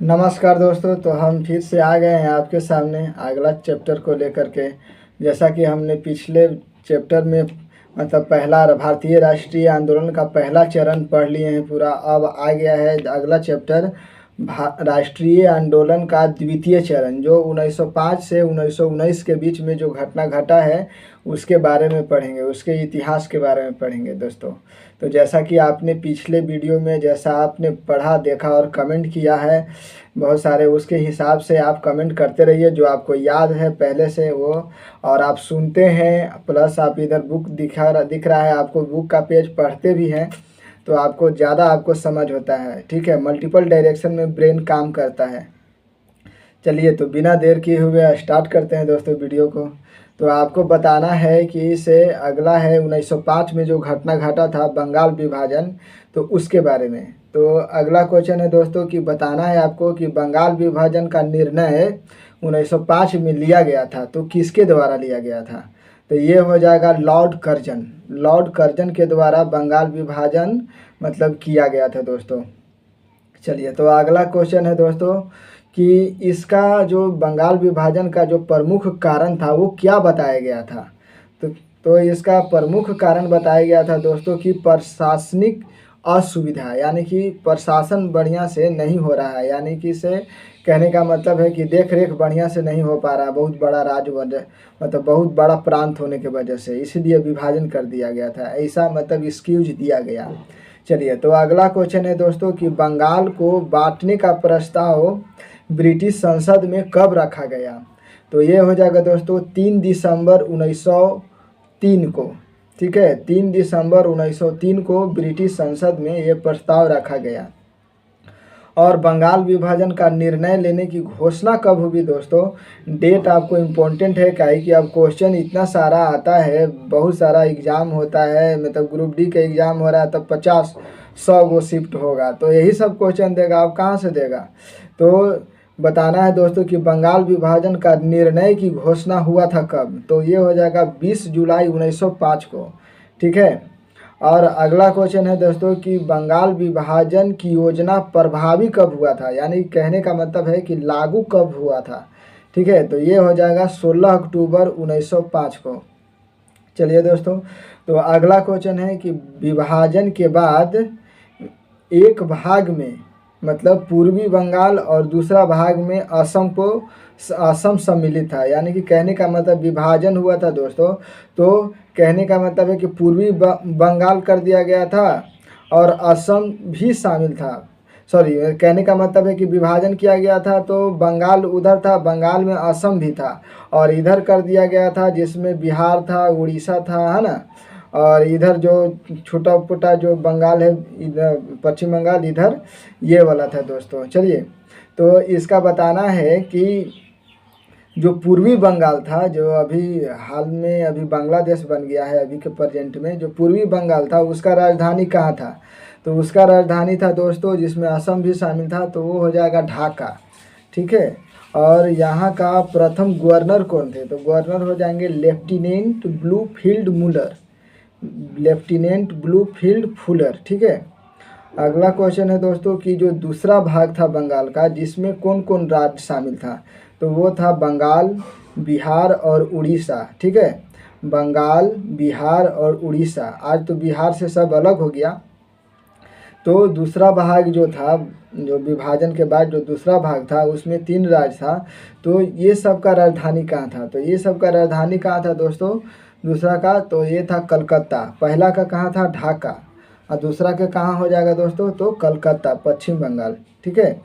नमस्कार दोस्तों। तो हम फिर से आ गए हैं आपके सामने अगला चैप्टर को लेकर के। जैसा कि हमने पिछले चैप्टर में मतलब पहला भारतीय राष्ट्रीय आंदोलन का पहला चरण पढ़ लिए हैं पूरा। अब आ गया है अगला चैप्टर राष्ट्रीय आंदोलन का द्वितीय चरण, जो 1905 से 1919 के बीच में जो घटना घटा है उसके बारे में पढ़ेंगे, उसके इतिहास के बारे में पढ़ेंगे दोस्तों। तो जैसा कि आपने पिछले वीडियो में जैसा आपने पढ़ा, देखा और कमेंट किया है बहुत सारे, उसके हिसाब से आप कमेंट करते रहिए जो आपको याद है पहले से वो, और आप सुनते हैं प्लस आप इधर बुक दिख रहा है आपको, बुक का पेज पढ़ते भी हैं तो आपको ज़्यादा आपको समझ होता है। ठीक है, मल्टीपल डायरेक्शन में ब्रेन काम करता है। चलिए तो बिना देर किए हुए स्टार्ट करते हैं दोस्तों वीडियो को। तो आपको बताना है कि इसे अगला है 1905 में जो घटना घटा था बंगाल विभाजन, तो उसके बारे में। तो अगला क्वेश्चन है दोस्तों कि बताना है आपको कि बंगाल विभाजन का निर्णय 1905 में लिया गया था तो किसके द्वारा लिया गया था। तो ये हो जाएगा लॉर्ड कर्जन। लॉर्ड कर्जन के द्वारा बंगाल विभाजन मतलब किया गया था दोस्तों। चलिए तो अगला क्वेश्चन है दोस्तों कि इसका जो बंगाल विभाजन का जो प्रमुख कारण था वो क्या बताया गया था। तो इसका प्रमुख कारण बताया गया था दोस्तों कि प्रशासनिक असुविधा, यानी कि प्रशासन बढ़िया से नहीं हो रहा है, यानी कि इसे कहने का मतलब है कि देख रेख बढ़िया से नहीं हो पा रहा, बहुत बड़ा राज्य मतलब बहुत बड़ा प्रांत होने की वजह से, इसलिए विभाजन कर दिया गया था, ऐसा मतलब एक्सक्यूज दिया गया। चलिए तो अगला क्वेश्चन है दोस्तों कि बंगाल को बांटने का प्रस्ताव ब्रिटिश संसद में कब रखा गया। तो ये हो जाएगा दोस्तों 3 दिसंबर 1903 को। ठीक है, 3 दिसंबर 1903 को ब्रिटिश संसद में ये प्रस्ताव रखा गया। और बंगाल विभाजन का निर्णय लेने की घोषणा कब हुई दोस्तों, डेट आपको इम्पोर्टेंट है, क्या है कि अब क्वेश्चन इतना सारा आता है, बहुत सारा एग्ज़ाम होता है, मतलब ग्रुप डी का एग्ज़ाम हो रहा है तब 50-100 वो शिफ्ट होगा, तो यही सब क्वेश्चन देगा, आप कहाँ से देगा। तो बताना है दोस्तों कि बंगाल विभाजन का निर्णय की घोषणा हुआ था कब। तो ये हो जाएगा 20 जुलाई 1905 को। ठीक है, और अगला क्वेश्चन है दोस्तों कि बंगाल विभाजन की योजना प्रभावी कब हुआ था, यानी कहने का मतलब है कि लागू कब हुआ था। ठीक है, तो ये हो जाएगा 16 अक्टूबर 1905 को। चलिए दोस्तों, तो अगला क्वेश्चन है कि विभाजन के बाद एक भाग में मतलब पूर्वी बंगाल और दूसरा भाग में असम सम्मिलित था, यानी कि कहने का मतलब विभाजन हुआ था दोस्तों, तो कहने का मतलब है कि पूर्वी बंगाल कर दिया गया था और असम भी शामिल था। सॉरी, कहने का मतलब है कि विभाजन किया गया था तो बंगाल उधर था, बंगाल में असम भी था, और इधर कर दिया गया था जिसमें बिहार था, उड़ीसा था, है ना, और इधर जो छोटा मोटा जो बंगाल है इधर पश्चिम बंगाल इधर ये वाला था दोस्तों। चलिए तो इसका बताना है कि जो पूर्वी बंगाल था, जो अभी हाल में अभी बांग्लादेश बन गया है अभी के प्रेजेंट में, जो पूर्वी बंगाल था उसका राजधानी कहाँ था। तो उसका राजधानी था दोस्तों, जिसमें असम भी शामिल था, तो वो हो जाएगा ढाका। ठीक है, और यहाँ का प्रथम गवर्नर कौन थे, तो गवर्नर हो जाएंगे लेफ्टिनेंट ब्लूफील्ड मूलर, लेफ्टिनेंट ब्लूफील्ड फुलर। ठीक है, अगला क्वेश्चन है दोस्तों कि जो दूसरा भाग था बंगाल का जिसमें कौन कौन राज्य शामिल था, तो वो था बंगाल, बिहार और उड़ीसा। ठीक है, बंगाल, बिहार और उड़ीसा। आज तो बिहार से सब अलग हो गया। तो दूसरा भाग जो था, जो विभाजन के बाद जो दूसरा भाग था उसमें 3 राज्य था, तो ये सब का राजधानी कहाँ था, तो ये सब का राजधानी कहाँ था दोस्तों दूसरा का, तो ये था कलकत्ता। पहला का कहाँ था, ढाका, और दूसरा के कहाँ हो जाएगा दोस्तों, तो कलकत्ता, पश्चिम बंगाल। ठीक है,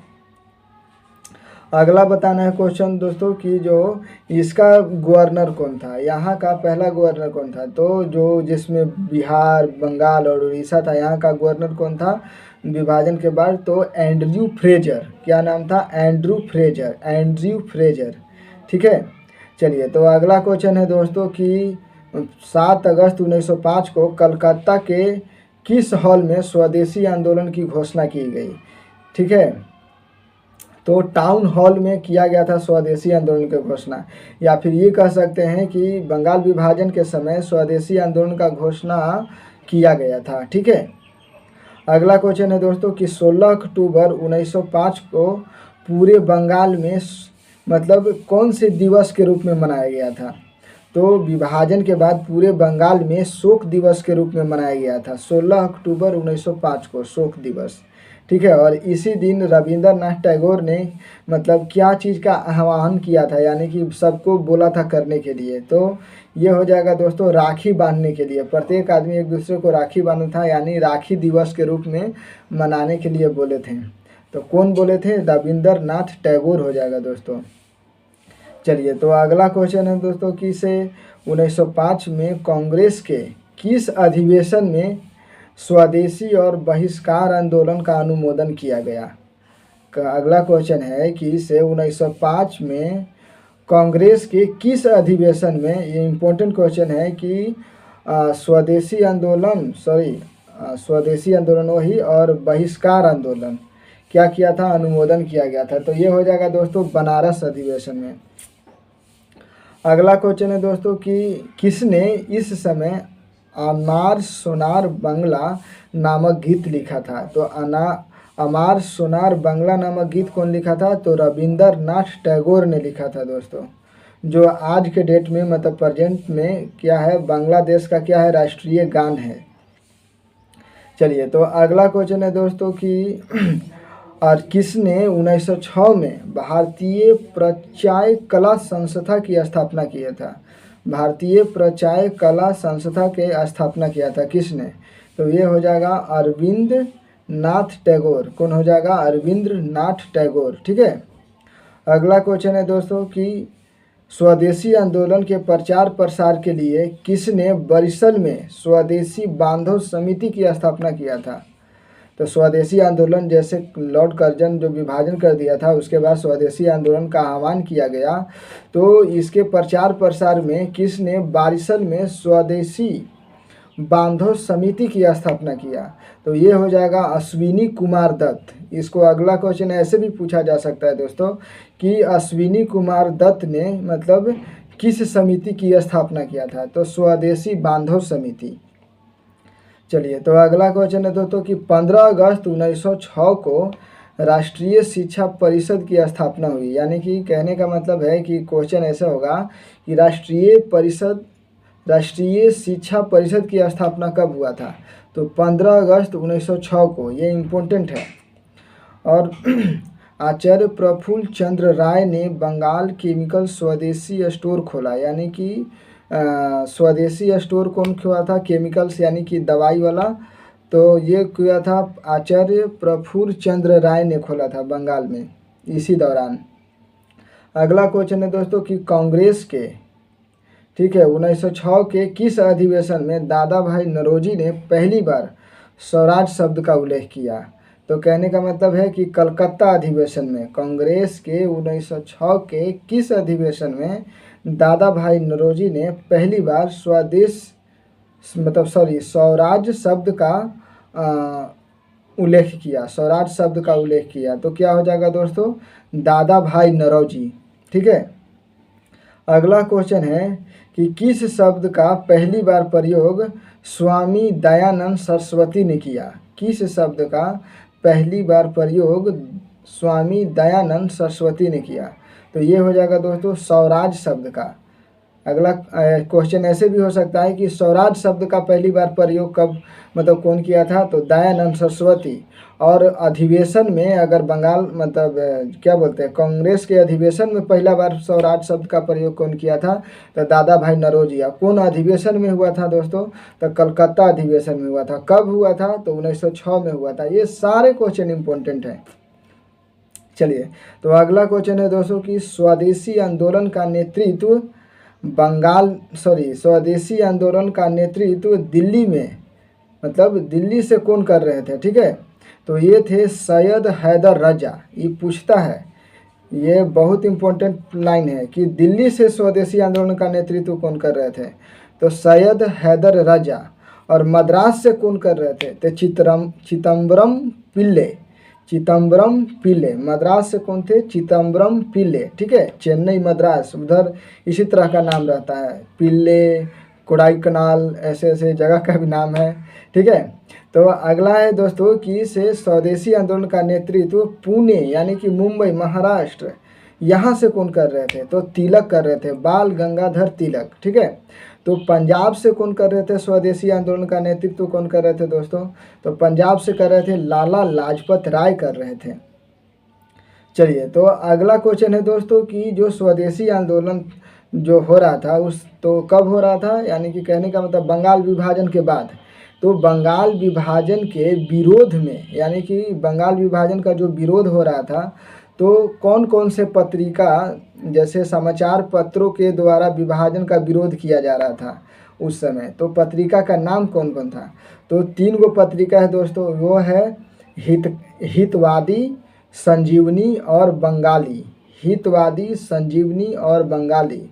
अगला बताना है क्वेश्चन दोस्तों कि जो इसका गवर्नर कौन था, यहाँ का पहला गवर्नर कौन था, तो जो जिसमें बिहार, बंगाल और उड़ीसा था, यहाँ का गवर्नर कौन था विभाजन के बाद, तो एंड्रयू फ्रेजर। क्या नाम था, एंड्रयू फ्रेजर, एंड्रयू फ्रेजर। ठीक है, चलिए तो अगला क्वेश्चन है दोस्तों कि 7 अगस्त 1905 को कलकत्ता के किस हॉल में स्वदेशी आंदोलन की घोषणा की गई। ठीक है, तो टाउन हॉल में किया गया था स्वदेशी आंदोलन की घोषणा, या फिर ये कह सकते हैं कि बंगाल विभाजन के समय स्वदेशी आंदोलन का घोषणा किया गया था। ठीक है, अगला क्वेश्चन है दोस्तों कि 16 अक्टूबर 1905 को पूरे बंगाल में मतलब कौन से दिवस के रूप में मनाया गया था? तो विभाजन के बाद पूरे बंगाल में शोक दिवस के रूप में मनाया गया था 16 अक्टूबर 1905 को शोक दिवस, ठीक है। और इसी दिन रविंद्रनाथ टैगोर ने मतलब क्या चीज़ का आह्वान किया था, यानी कि सबको बोला था करने के लिए? तो ये हो जाएगा दोस्तों राखी बांधने के लिए, प्रत्येक आदमी एक दूसरे को राखी बांधना था, यानी राखी दिवस के रूप में मनाने के लिए बोले थे। तो कौन बोले थे? रविंद्रनाथ टैगोर हो जाएगा दोस्तों। चलिए, तो अगला क्वेश्चन है दोस्तों कि से 1905 में कांग्रेस के किस अधिवेशन में स्वदेशी और बहिष्कार आंदोलन का अनुमोदन किया गया? अगला क्वेश्चन है कि से 1905 में कांग्रेस के किस अधिवेशन में, ये इम्पोर्टेंट क्वेश्चन है कि स्वदेशी आंदोलन वही और बहिष्कार आंदोलन क्या किया था? अनुमोदन किया गया था। तो ये हो जाएगा दोस्तों बनारस अधिवेशन में। अगला क्वेश्चन है दोस्तों कि किसने इस समय अमार सोनार बंगला नामक गीत लिखा था? तो अमार सोनार बंगला नामक गीत कौन लिखा था? तो रविंद्रनाथ टैगोर ने लिखा था दोस्तों, जो आज के डेट में मतलब प्रेजेंट में क्या है, बांग्लादेश का क्या है, राष्ट्रीय गान है। चलिए, तो अगला क्वेश्चन है दोस्तों कि और किसने 1906 में भारतीय प्रचाय कला संस्था की स्थापना किया था? भारतीय प्रचाय कला संस्था के स्थापना किया था किसने? तो ये हो जाएगा अरविंद नाथ टैगोर। कौन हो जाएगा? अरविंद्र नाथ टैगोर, ठीक है। अगला क्वेश्चन है दोस्तों कि स्वदेशी आंदोलन के प्रचार प्रसार के लिए किसने बरिशल में स्वदेशी बांधव समिति की स्थापना किया था? तो स्वदेशी आंदोलन जैसे लॉर्ड कर्जन जो विभाजन कर दिया था, उसके बाद स्वदेशी आंदोलन का आह्वान किया गया। तो इसके प्रचार प्रसार में किसने बारिशल में स्वदेशी बांधव समिति की स्थापना किया? तो ये हो जाएगा अश्विनी कुमार दत्त। इसको अगला क्वेश्चन ऐसे भी पूछा जा सकता है दोस्तों कि अश्विनी कुमार दत्त ने मतलब किस समिति की स्थापना किया था? तो स्वदेशी बांधव समिति। चलिए, तो अगला क्वेश्चन है दोस्तों कि 15 अगस्त 1906 को राष्ट्रीय शिक्षा परिषद की स्थापना हुई, यानी कि कहने का मतलब है कि क्वेश्चन ऐसा होगा कि राष्ट्रीय शिक्षा परिषद की स्थापना कब हुआ था? तो 15 अगस्त 1906 को, ये इम्पोर्टेंट है। और आचार्य प्रफुल्ल चंद्र राय ने बंगाल केमिकल स्वदेशी स्टोर खोला, यानी कि स्वदेशी स्टोर कौन खोला था? केमिकल्स यानी कि दवाई वाला। तो ये किया था आचार्य प्रफुल्ल चंद्र राय ने खोला था बंगाल में इसी दौरान। अगला क्वेश्चन है दोस्तों कि कांग्रेस के, ठीक है, 1906 के किस अधिवेशन में दादा भाई नौरोजी ने पहली बार स्वराज शब्द का उल्लेख किया? तो कहने का मतलब है कि कलकत्ता अधिवेशन में, कांग्रेस के 1906 के किस अधिवेशन में दादा भाई नौरोजी ने पहली बार स्वराज शब्द का उल्लेख किया? स्वराज शब्द का उल्लेख किया। तो क्या हो जाएगा दोस्तों? दादा भाई नौरोजी, ठीक है। अगला क्वेश्चन है कि किस शब्द का पहली बार प्रयोग स्वामी दयानंद सरस्वती ने किया? किस शब्द का पहली बार प्रयोग स्वामी दयानंद सरस्वती ने किया? तो ये हो जाएगा दोस्तों स्वराज शब्द का। अगला क्वेश्चन ऐसे भी हो सकता है कि स्वराज शब्द का पहली बार प्रयोग कब मतलब कौन किया था? तो दयानंद सरस्वती। और अधिवेशन में अगर बंगाल मतलब क्या बोलते हैं, कांग्रेस के अधिवेशन में पहला बार स्वराज शब्द का प्रयोग कौन किया था? तो दादा भाई नौरोजी। कौन अधिवेशन में हुआ था दोस्तों? तो कलकत्ता अधिवेशन में हुआ था। कब हुआ था? तो 1906 में हुआ था। ये सारे क्वेश्चन इंपॉर्टेंट हैं। चलिए, तो अगला क्वेश्चन है दोस्तों कि स्वदेशी आंदोलन का नेतृत्व स्वदेशी आंदोलन का नेतृत्व दिल्ली में मतलब दिल्ली से कौन कर रहे थे? ठीक है, तो ये थे सैयद हैदर रजा। ये पूछता है, ये बहुत इम्पोर्टेंट लाइन है कि दिल्ली से स्वदेशी आंदोलन का नेतृत्व कौन कर रहे थे? तो सैयद हैदर रजा। और मद्रास से कौन कर रहे थे? तो चिदम्बरम पिल्ले। मद्रास से कौन थे? चिदम्बरम पिल्ले, ठीक है। चेन्नई मद्रास उधर इसी तरह का नाम रहता है, पिल्ले, कोडाईकनाल, ऐसे ऐसे जगह का भी नाम है। ठीक है, तो अगला है दोस्तों कि से स्वदेशी आंदोलन का नेतृत्व पुणे यानी कि मुंबई महाराष्ट्र यहाँ से कौन कर रहे थे? तो तिलक कर रहे थे, बाल गंगाधर तिलक। ठीक है, तो पंजाब से कौन कर रहे थे स्वदेशी आंदोलन का नेतृत्व कौन कर रहे थे दोस्तों? तो पंजाब से कर रहे थे लाला लाजपत राय कर रहे थे। चलिए, तो अगला क्वेश्चन है दोस्तों कि जो स्वदेशी आंदोलन जो हो रहा था उस तो कब हो रहा था, यानी कि कहने का मतलब बंगाल विभाजन के बाद। तो बंगाल विभाजन के विरोध में, यानी कि बंगाल विभाजन का जो विरोध हो रहा था, तो कौन कौन से पत्रिका जैसे समाचार पत्रों के द्वारा विभाजन का विरोध किया जा रहा था उस समय, तो पत्रिका का नाम कौन कौन था? तो 3 गो पत्रिका है दोस्तों, वो है हितवादी, संजीवनी और बंगाली। हितवादी, संजीवनी और बंगाली।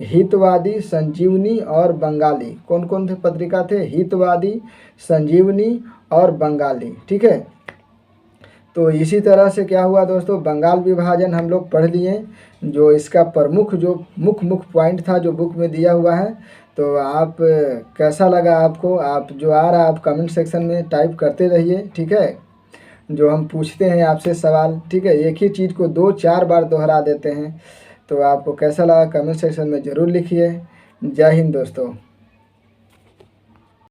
हितवादी, संजीवनी और बंगाली, कौन कौन से पत्रिका थे? हितवादी, संजीवनी और बंगाली। ठीक है, तो इसी तरह से क्या हुआ दोस्तों, बंगाल विभाजन हम लोग पढ़ लिए। जो इसका प्रमुख जो मुख्य पॉइंट था जो बुक में दिया हुआ है, तो आप कैसा लगा आपको? आप जो आ रहा आप कमेंट सेक्शन में टाइप करते रहिए। ठीक है, जो हम पूछते हैं आपसे सवाल, ठीक है, एक ही चीज़ को 2-4 बार दोहरा देते हैं। तो आपको कैसा लगा कमेंट सेक्शन में ज़रूर लिखिए। जय हिंद दोस्तों।